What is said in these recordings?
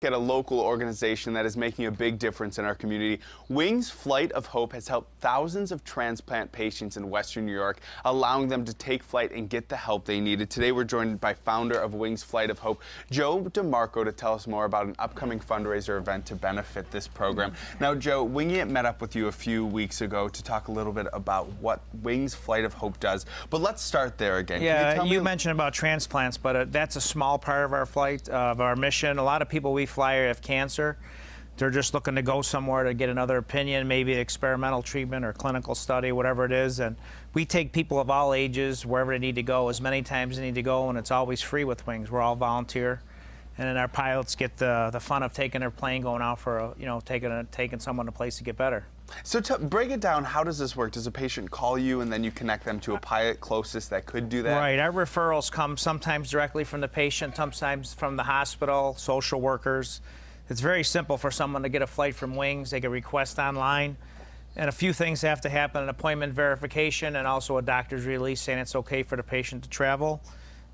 At a local organization that is making a big difference in our community. Wings Flight of Hope has helped thousands of transplant patients in Western New York, allowing them to take flight and get the help they needed. Today we're joined by founder of Wings Flight of Hope, Joe DeMarco, to tell us more about an upcoming fundraiser event to benefit this program. Now, Joe, Wing It met up with you a few weeks ago to talk a little bit about what Wings Flight of Hope does, but let's start there again. Yeah, you mentioned about transplants, but that's a small part of our flight, of our mission. A lot of people we fly have cancer. They're just looking to go somewhere to get another opinion, maybe experimental treatment or clinical study, whatever it is. And we take people of all ages wherever they need to go, as many times they need to go, and it's always free with Wings. We're all volunteer. And then our pilots get the fun of taking their plane, going out for taking someone to a place to get better. So to break it down, how does this work? Does a patient call you and then you connect them to a pilot closest that could do that? Right. Our referrals come sometimes directly from the patient, sometimes from the hospital, social workers. It's very simple for someone to get a flight from Wings. They can request online. And a few things have to happen: an appointment verification and also a doctor's release saying it's okay for the patient to travel.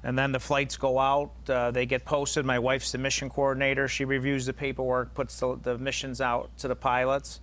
And then the flights go out, they get posted. My wife's the mission coordinator. She reviews the paperwork, puts the missions out to the pilots.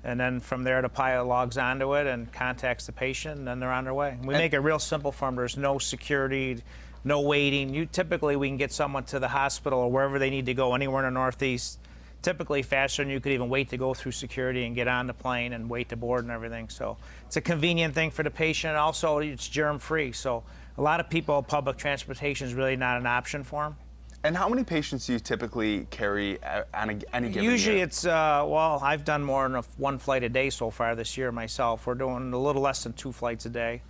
And then from there, the pilot logs onto it and contacts the patient, and then they're on their way. We make it real simple for them. There's no security, no waiting. Typically, we can get someone to the hospital or wherever they need to go, anywhere in the Northeast, typically faster than you could even wait to go through security and get on the plane and wait to board and everything. So it's a convenient thing for the patient. Also, it's germ-free. So a lot of people, public transportation is really not an option for them. And how many patients do you typically carry on any given Usually year? it's, well, I've done more than one flight a day so far this year myself. We're doing a little less than 2 flights a day.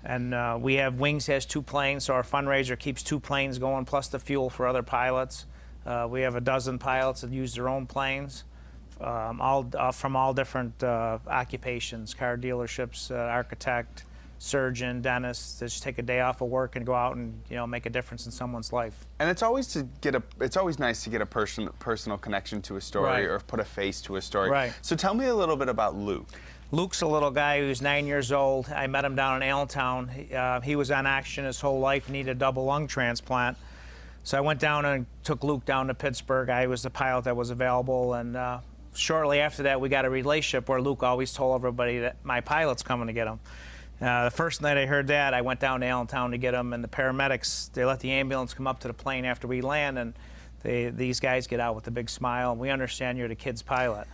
And we have, Wings has 2 planes, so our fundraiser keeps 2 planes going, plus the fuel for other pilots. We have a dozen pilots that use their own planes, from all different occupations: car dealerships, architect, surgeon, dentist. They just take a day off of work and go out and make a difference in someone's life. And it's always nice to get a personal connection to a story, right, or put a face to a story. Right. So tell me a little bit about Luke. Luke's a little guy who's 9 years old. I met him down in Allentown. He was on oxygen his whole life, needed a double lung transplant. So I went down and took Luke down to Pittsburgh. I was the pilot that was available, and shortly after that, we got a relationship where Luke always told everybody that my pilot's coming to get him. The first night I heard that, I went down to Allentown to get him, and the paramedics, they let the ambulance come up to the plane after we land, and these guys get out with a big smile, and we understand you're the kid's pilot.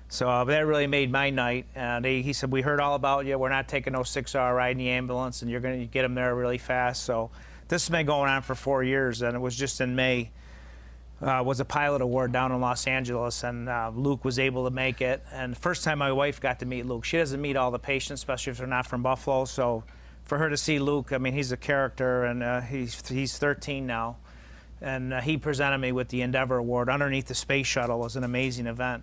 So that really made my night. He said, we heard all about you. We're not taking no 6-hour ride in the ambulance, and you're going to get them there really fast. So this has been going on for 4 years, and it was just in May. Was a pilot award down in Los Angeles, and Luke was able to make it. And the first time my wife got to meet Luke, she doesn't meet all the patients, especially if they're not from Buffalo. So for her to see Luke, I mean, he's a character, and he's 13 now. And he presented me with the Endeavor Award underneath the space shuttle. It was an amazing event.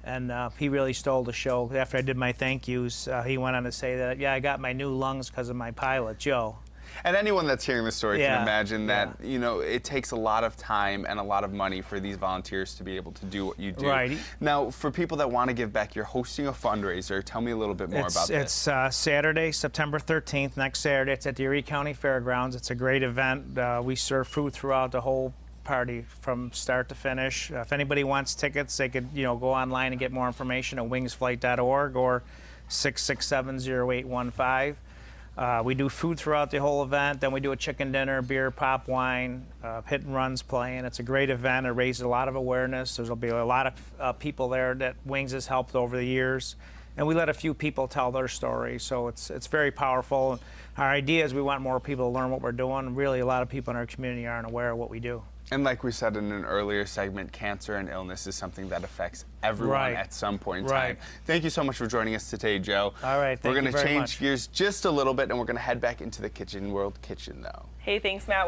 And he really stole the show. After I did my thank yous, he went on to say that, yeah, I got my new lungs because of my pilot, Joe. And anyone that's hearing this story can imagine that, it takes a lot of time and a lot of money for these volunteers to be able to do what you do. Right. Now, for people that want to give back, you're hosting a fundraiser. Tell me a little bit more about this. It's Saturday, September 13th, next Saturday. It's at the Erie County Fairgrounds. It's a great event. We serve food throughout the whole party from start to finish. If anybody wants tickets, they could go online and get more information at wingsflight.org or 667-0815. We do food throughout the whole event. Then we do a chicken dinner, beer, pop, wine, hit and runs playing. It's a great event. It raises a lot of awareness. There'll be a lot of people there that Wings has helped over the years. And we let a few people tell their story, so it's very powerful. Our idea is we want more people to learn what we're doing. Really, a lot of people in our community aren't aware of what we do. And like we said in an earlier segment, cancer and illness is something that affects everyone at some point in time. Thank you so much for joining us today, Joe. All right, thank you very much. We're going to change gears just a little bit, and we're going to head back into the kitchen world though. Hey, thanks, Matt.